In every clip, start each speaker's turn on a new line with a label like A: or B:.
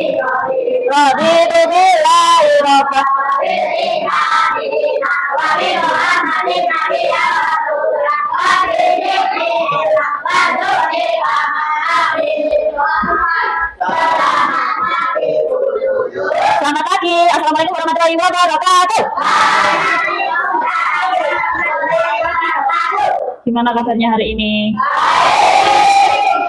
A: Raditu billahi rabba Selamat pagi, assalamualaikum warahmatullahi wabarakatuh. Gimana kabarnya hari ini?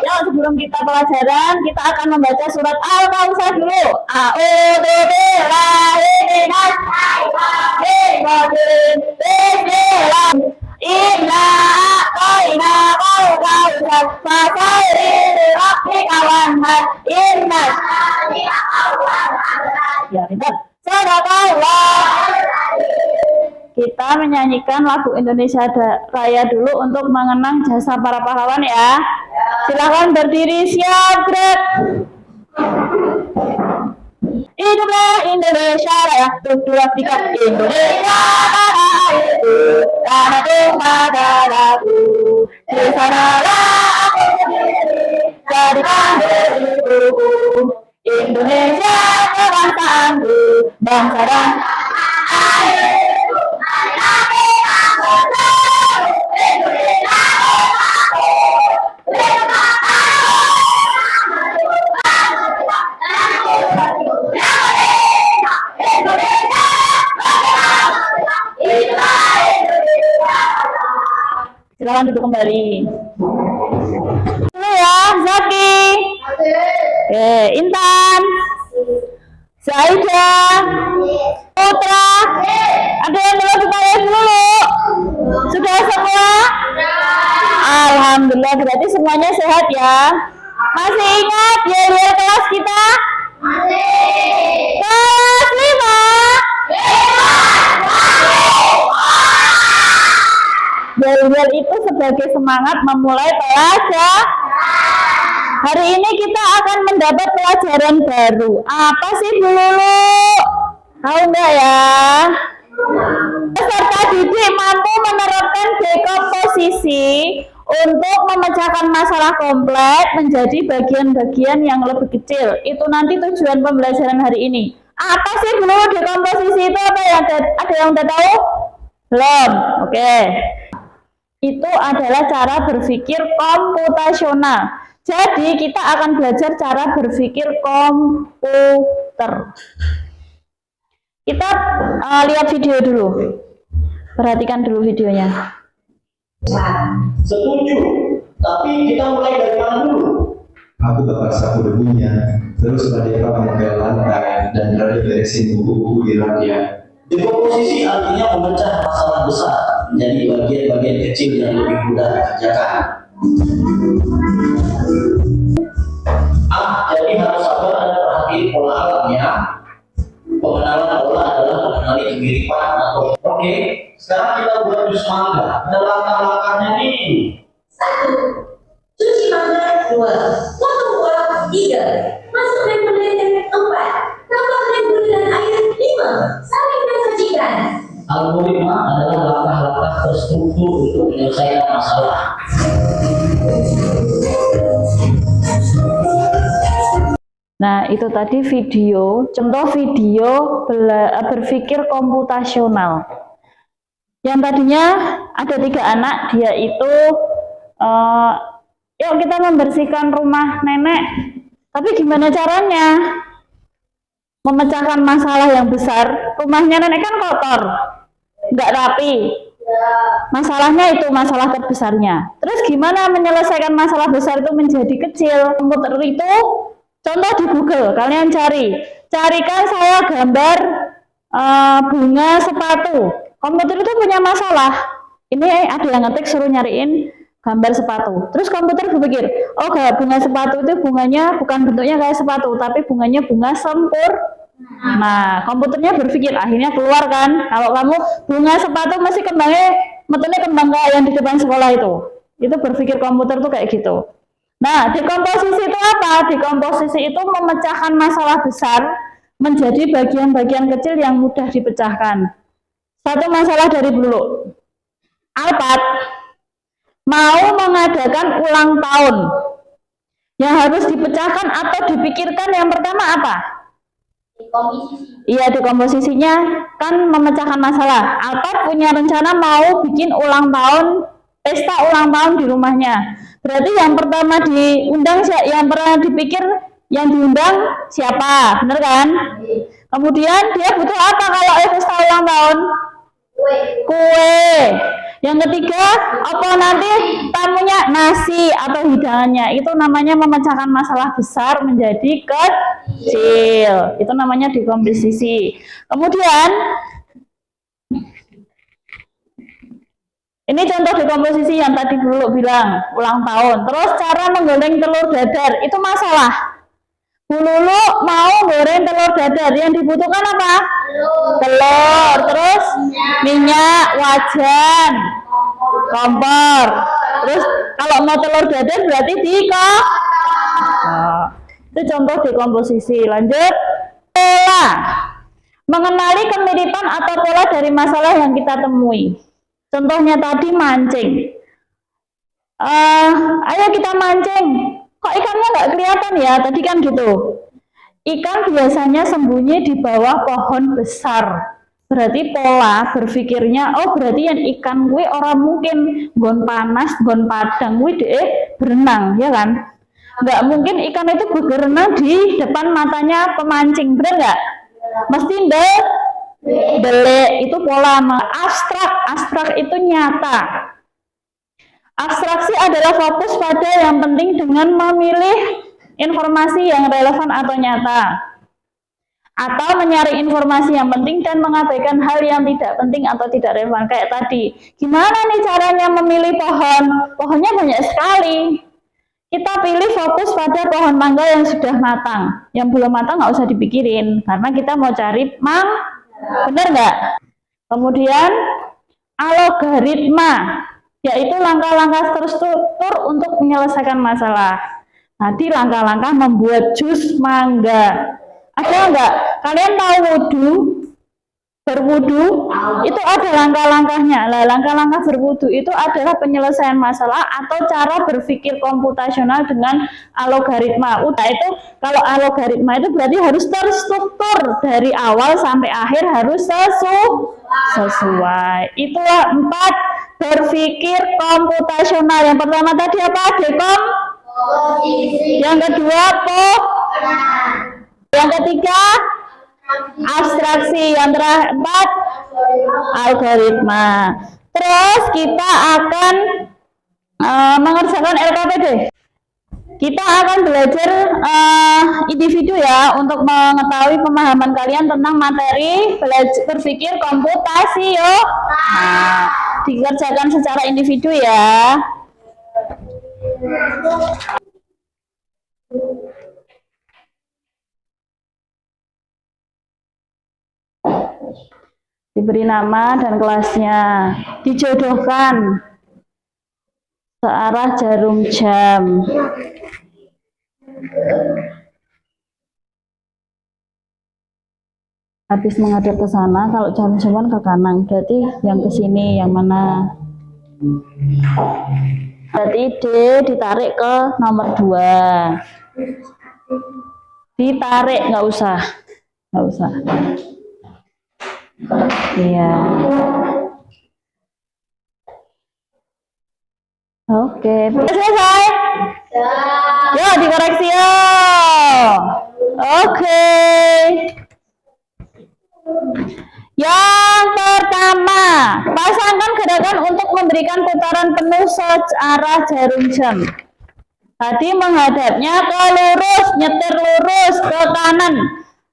A: Ya, sebelum kita pelajaran, kita akan membaca surat Al-Kautsar dulu. A'udzu billahi minasy syaithanir rajim. Bismillah. Inna a'tayna al-kautsar fasalli li rabbika wanhar. Inna ya, benar. Sadaqallah. Kita menyanyikan lagu Indonesia Raya dulu untuk mengenang jasa para pahlawan ya. Silakan berdiri, siap, gerak. Hiduplah Indonesia Raya, dua tiga Indonesia Raya itu karena Tuhan adaku. Di sanalah aku berdiri, jadikan diriku. Indonesia kebangsaanku, bangsa dan air. Silakan duduk kembali. Dulu ya, Zaki. Oke, Intan, Zaida, Putra. Ada yang belum dibayar dulu? Sudah semua? Alhamdulillah, berarti semuanya sehat ya. Masih ingat ya kelas kita? Kelas 5. Yel itu sebagai semangat memulai pelajaran. Hari ini kita akan mendapat pelajaran baru. Apa sih Bu Lulu? Tahu enggak ya? Peserta didik mampu menerapkan dekomposisi untuk memecahkan masalah kompleks menjadi bagian-bagian yang lebih kecil. Itu nanti tujuan pembelajaran hari ini. Apa sih Bu Lulu dekomposisi itu? Apa yang ada yang udah tahu? Belum? Oke. Itu adalah cara berpikir komputasional. Jadi kita akan belajar cara berpikir komputer. Kita lihat video dulu. Perhatikan dulu videonya.
B: Setuju, tapi kita mulai dari mana dulu?
C: Aku terpaksa debunya, terus Radeva mengepel lantai dan Radeva beresin buku-buku di rakyat.
B: Dekomposisi artinya memecah masalah besar menjadi bagian-bagian kecil yang lebih mudah dikerjakan. Jadi harus sabar dan perhatikan pola alamnya. Pengenalan pola adalah mengenali kemiripan atau oke. Sekarang kita buat jus mangga. Ada langkah-langkahnya nih.
D: 1. Cuci mangga. 2. Potong buah. 3. Masukkan blender. 4. Tambahkan gula dan air. 5. Saring dan sajikan.
B: Algoritma adalah langkah-langkah terstruktur untuk menyelesaikan masalah.
A: Nah, itu tadi video, contoh video berpikir komputasional. Yang tadinya ada 3 anak, dia itu, yuk kita membersihkan rumah nenek. Tapi gimana caranya? Memecahkan masalah yang besar, rumahnya nenek kan kotor, nggak rapi. Masalahnya itu masalah terbesarnya. Terus gimana menyelesaikan masalah besar itu menjadi kecil? Komputer itu, contoh di Google, kalian carikan saya gambar bunga sepatu. Komputer itu punya masalah. Ini ada yang ngetik suruh nyariin gambar sepatu. Terus komputer berpikir, oh bunga sepatu itu bunganya bukan bentuknya kayak sepatu, tapi bunganya bunga sempurna. Nah, komputernya berpikir, akhirnya keluar kan, kalau kamu bunga sepatu mesti kembangnya, metode kembang yang di depan sekolah itu. Itu berpikir komputer tuh kayak gitu. Nah, dekomposisi itu apa? Dekomposisi itu memecahkan masalah besar menjadi bagian-bagian kecil yang mudah dipecahkan. Satu masalah dari dulu. Alphard mau mengadakan ulang tahun. Yang harus dipecahkan atau dipikirkan yang pertama apa? Iya, dekomposisinya kan memecahkan masalah. Alphard punya rencana mau bikin ulang tahun, pesta ulang tahun di rumahnya. Berarti yang pertama diundang, yang pernah dipikir yang diundang siapa? Bener kan? Kemudian dia butuh apa kalau pesta ulang tahun? Kue. Yang ketiga, apa nanti tamunya? Nasi atau hidangannya. Itu namanya memecahkan masalah besar menjadi kecil. Itu namanya dekomposisi. Kemudian ini contoh dekomposisi yang tadi dulu bilang ulang tahun. Terus cara menggoreng telur dadar itu masalah. Bu Lulu mau goreng telur dadar, yang dibutuhkan apa? Telur, terus minyak, wajan, kompor. Terus kalau mau telur dadar berarti itu contoh dekomposisi. Lanjut, pola. Mengenali kemiripan atau pola dari masalah yang kita temui. Contohnya tadi mancing. Ayo kita mancing. Kok ikannya nggak kelihatan ya? Tadi kan gitu. Ikan biasanya sembunyi di bawah pohon besar. Berarti pola berpikirnya, oh berarti yang ikan gue orang mungkin gon panas, gon padang gue deh berenang, ya kan? Nggak mungkin ikan itu berenang di depan matanya pemancing, bener nggak? Mesti delik, itu pola. Abstrak itu nyata. Abstraksi adalah fokus pada yang penting dengan memilih informasi yang relevan atau nyata, atau menyaring informasi yang penting dan mengabaikan hal yang tidak penting atau tidak relevan. Kayak tadi, gimana nih caranya memilih pohon? Pohonnya banyak sekali. Kita pilih fokus pada pohon mangga yang sudah matang. Yang belum matang nggak usah dipikirin, karena kita mau cari bener nggak? Kemudian algoritma, yaitu langkah-langkah terstruktur untuk menyelesaikan masalah. Tadi langkah-langkah membuat jus mangga. Ada nggak? Kalian tahu berwudu? Itu ada langkah-langkahnya. Lah, langkah-langkah berwudu itu adalah penyelesaian masalah atau cara berpikir komputasional dengan algoritma. Udah itu, kalau algoritma itu berarti harus terstruktur dari awal sampai akhir, harus sesuai. Itulah 4 berpikir komputasional. Yang pertama tadi apa? Yang kedua yang ketiga abstraksi, yang keempat algoritma. Terus kita akan mengerjakan LKPD. Kita akan belajar individu ya, untuk mengetahui pemahaman kalian tentang materi berpikir komputasi yo. Nah, dikerjakan secara individu ya. Diberi nama dan kelasnya, dijodohkan searah jarum jam. Habis menghadap ke sana, kalau jarum jaman ke kanan, berarti yang ke sini yang mana? Berarti D ditarik ke nomor 2. Ditarik, nggak usah. Iya. Oke, selesai. Ya, dikoreksi yo. Oke. Yang pertama, pasangkan gerakan untuk memberikan putaran penuh searah jarum jam. Tadi menghadapnya ke lurus, nyetir lurus ke kanan.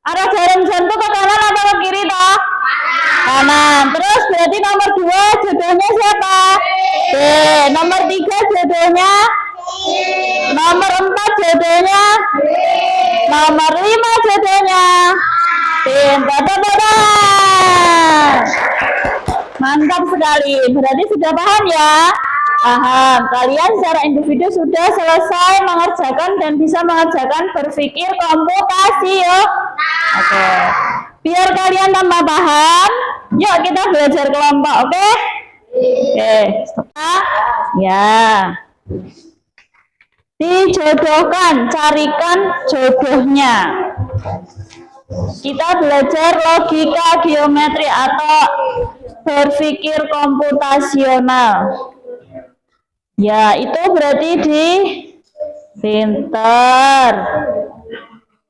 A: Arah jarum jam itu ke kanan atau ke kiri toh? Kanan. Terus berarti nomor 2 jodohnya siapa? B. Nomor 3 jodohnya? Nomor 4 jodohnya? Nomor 5 jodohnya? Pintar. Mantap sekali. Berarti sudah paham ya? Paham. Kalian secara individu sudah selesai mengerjakan dan bisa mengerjakan berpikir komputasi yo. Oke. Biar kalian tambah paham, yuk kita belajar kelompok, oke? Oke. Stop. Ya. Dijodohkan, carikan jodohnya. Kita belajar logika geometri atau berpikir komputasional. Ya, itu berarti di pinter.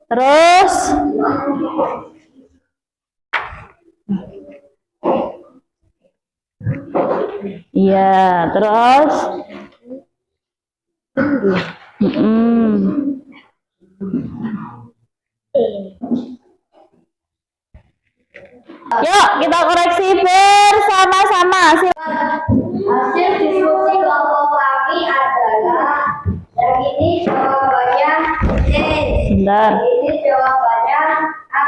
A: Terus iya, terus yuk kita koreksi bersama-sama.
D: Hasil diskusi kelompok kami adalah yang ini jawabannya C,
A: Bentar.
D: yang ini jawabannya A,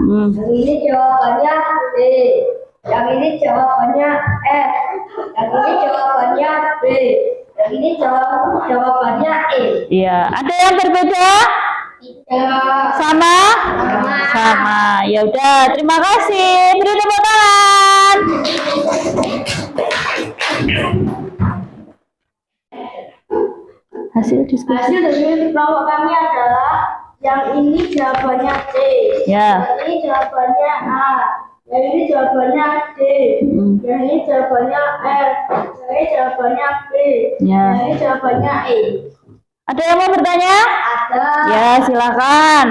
D: yang ini jawabannya B, yang ini jawabannya F, yang ini jawabannya B, yang ini jawabannya E.
A: Iya, ada yang berbeda? Sama? Sama. Ya udah, terima kasih. Beri tepuk tangan. Hasil diskusi.
D: Hasil dari kelompok kami adalah yang ini jawabannya C,
A: Ya.
D: yang ini jawabannya A, yang ini jawabannya D, yang ini jawabannya F, yang ini jawabannya B,
A: Ya.
D: yang ini jawabannya E.
A: Ada yang mau bertanya?
D: Ada.
A: Ya, silakan.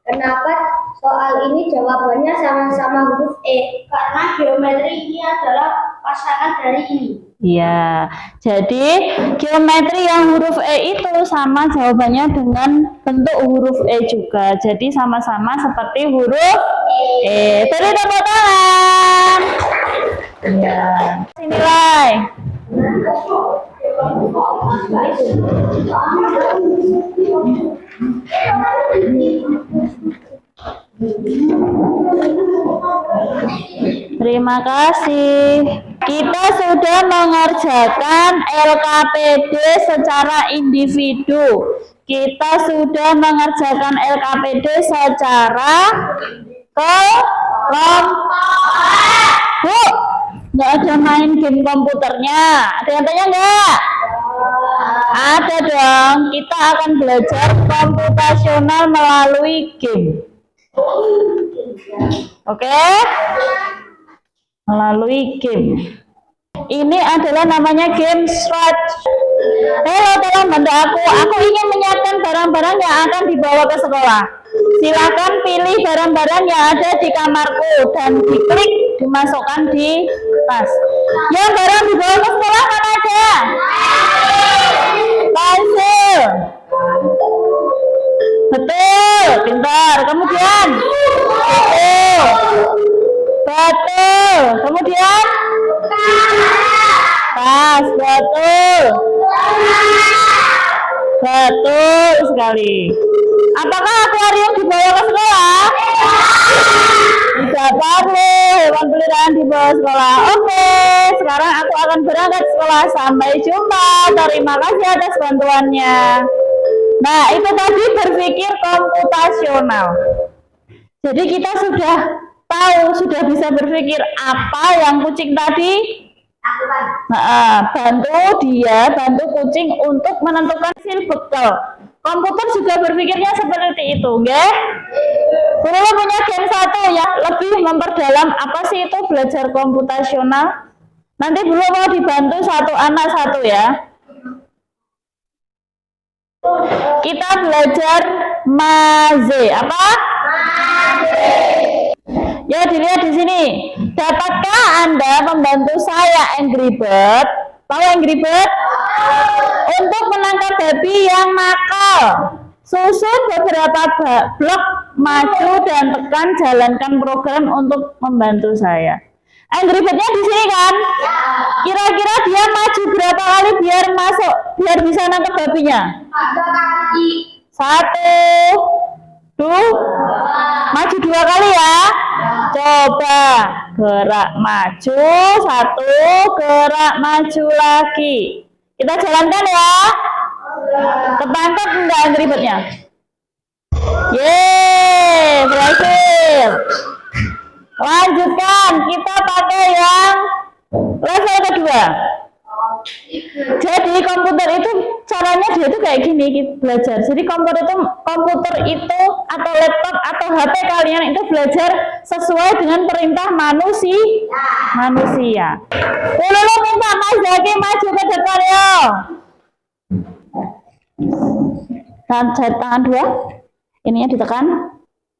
D: Kenapa soal ini jawabannya sama-sama huruf E? Karena geometri ini adalah pasangan dari ini.
A: Iya, jadi geometri yang huruf E itu sama jawabannya dengan bentuk huruf E juga. Jadi sama-sama seperti huruf E. Beri tepuk tangan. Iya. Nilai. Terima kasih. Kita sudah mengerjakan LKPD secara individu. Kita sudah mengerjakan LKPD secara kelompok. Bu, nggak ada main game komputernya. Ada yang tanya nggak? Ada dong. Kita akan belajar komputasional melalui game. Oke? Melalui game. Ini adalah namanya game Strat. Halo, tolong bantu aku. Aku ingin menyiapkan barang-barang yang akan dibawa ke sekolah. Silakan pilih barang-barang yang ada di kamarku dan diklik dimasukkan di tas. Yang barang dibawa ke sekolah mana aja? Pensil. Betul, pintar. Kemudian betul. Kemudian tas, betul. Betul sekali. Apakah akuarium dibawa ke sekolah? Tidak perlu hewan peliharaan dibawa sekolah. Oke, sekarang aku akan berangkat sekolah. Sampai jumpa. Terima kasih atas bantuannya. Nah, itu tadi berpikir komputasional. Jadi kita sudah tahu, sudah bisa berpikir apa yang kucing tadi. Nah, bantu kucing untuk menentukan hasil bekal. Komputer juga berpikirnya seperti itu, nggih? Dulu punya game satu yang lebih memperdalam apa sih itu belajar komputasional. Nanti dulu mau dibantu satu anak satu ya. Kita belajar maze. Apa? Ya, dilihat di sini. Dapatkah Anda membantu saya Angry Bird? Tahu Angry Bird? Untuk menangkap babi yang nakal. Susun beberapa blok, maju dan tekan, jalankan program untuk membantu saya. Angry Bird-nya di sini kan? Kira-kira dia maju berapa kali biar masuk, biar bisa nangkap babinya? 1, 2, maju 2 kali ya. Coba gerak maju, 1, gerak maju lagi. Kita jalankan ya. Ketangkep enggak Angry Bird-nya? Yeay, berhasil. Lanjutkan, kita pakai yang level kedua. Jadi komputer itu caranya dia tuh kayak gini belajar. Jadi komputer itu atau laptop atau HP kalian itu belajar sesuai dengan perintah manusia. Lulu minta Mas Zaki maju ke depan yo. Tangan dua, ininya ditekan,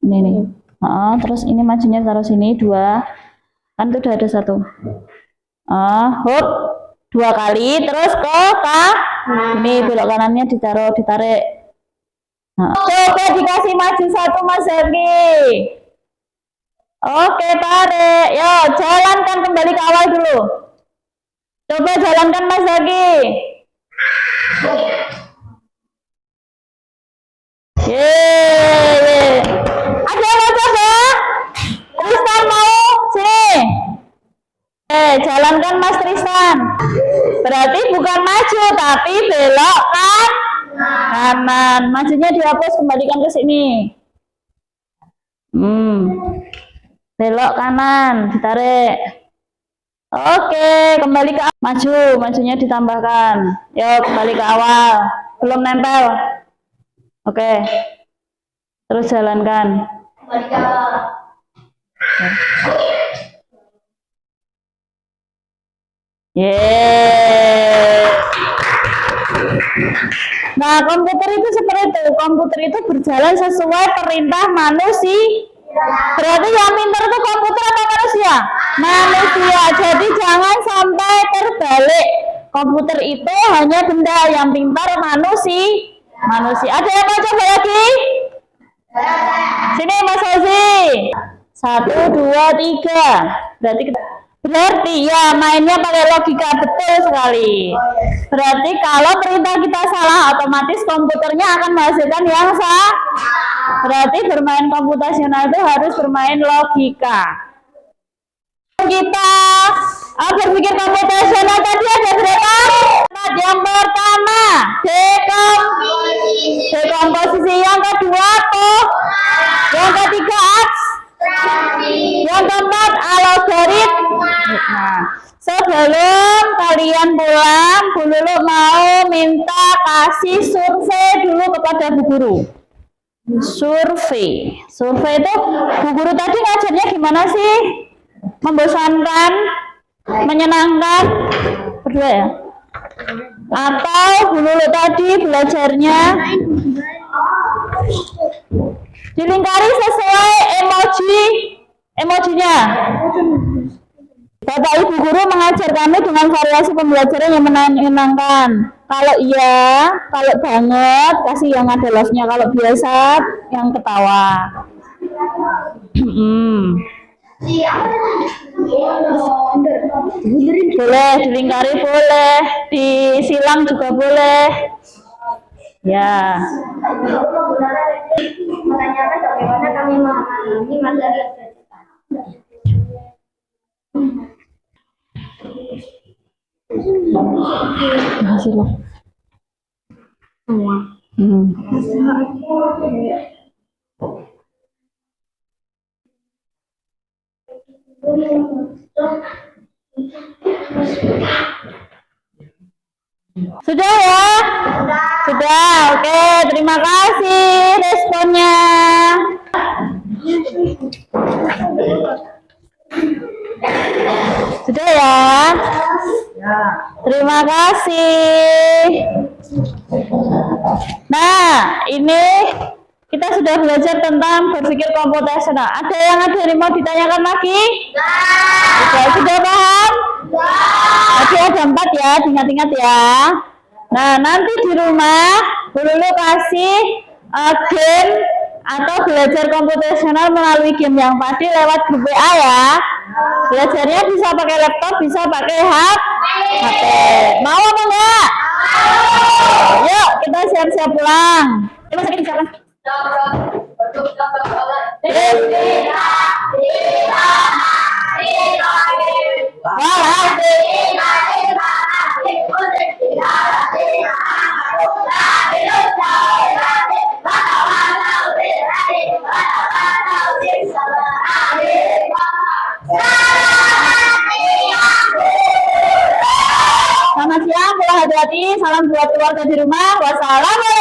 A: ini nih. Terus ini majunya taruh sini dua, kan itu udah ada satu. Hop, 2 kali, terus ke ini belok kanannya ditarik. Coba dikasih maju satu Mas Zaki. Oke, tarik. Yo, jalankan kembali ke awal dulu. Coba jalankan Mas Zaki. Yeay. Ada yang mau coba? Tristan mau? Sini. Jalankan Mas Tristan. Berarti bukan maju, tapi belok kanan. Majunya dihapus, kembalikan ke sini. Belok kanan, ditarik. Oke, kembali ke majunya ditambahkan. Yuk, kembali ke awal. Belum nempel. Oke. Terus jalankan.
D: Kembali ke awal.
A: Yeay. Nah, komputer itu seperti itu. Komputer itu berjalan sesuai perintah manusia. Berarti yang pintar itu komputer apa manusia? Manusia. Jadi jangan sampai terbalik. Komputer itu hanya benda, yang pintar manusia. Ada yang mau coba lagi? Sini Mas Ozi. 1, 2, 3. Berarti ya mainnya pakai logika, betul sekali. Berarti kalau perintah kita salah, otomatis komputernya akan menghasilkan yang salah. Berarti bermain komputasional itu harus bermain logika. Kita berpikir komputasional tadi ada berapa? Yang pertama dekomposisi, yang kedua yang ketiga yang keempat algoritma. Nah, sebelum kalian pulang, Bu Lulu mau minta kasih survei dulu kepada Bu Guru. Survei itu Bu Guru tadi ngajarnya gimana sih? Membosankan, menyenangkan, berdua ya? Atau Bu Lulu tadi belajarnya dilingkari sesuai emojinya. Bapak Ibu Guru mengajar kami dengan variasi pembelajaran yang menyenangkan. Kalau iya, kalau banget kasih yang ada love-nya, kalau biasa yang ketawa. Boleh dilingkari, boleh disilang juga boleh. Ya.
D: Menanyakan bagaimana kami memahami materi yang
A: Makasih loh. Semua. Sudah ya? Sudah, oke. Terima kasih responnya. Sudah ya? Terima kasih. Nah, ini kita sudah belajar tentang berpikir komputasional. Ada yang mau ditanyakan lagi? Sudah paham? Tadi ada 4 ya, ingat-ingat ya. Nah, nanti di rumah Bu Lulu kasih game atau belajar komputasional melalui game yang tadi lewat grup WA ya. Belajarnya bisa pakai laptop, bisa pakai HP. Mau apa enggak? Yuk, kita siap-siap pulang. Terima kasih siapa? Selamat siang, hati-hati. Salam buat keluarga di rumah. Wassalamualaikum.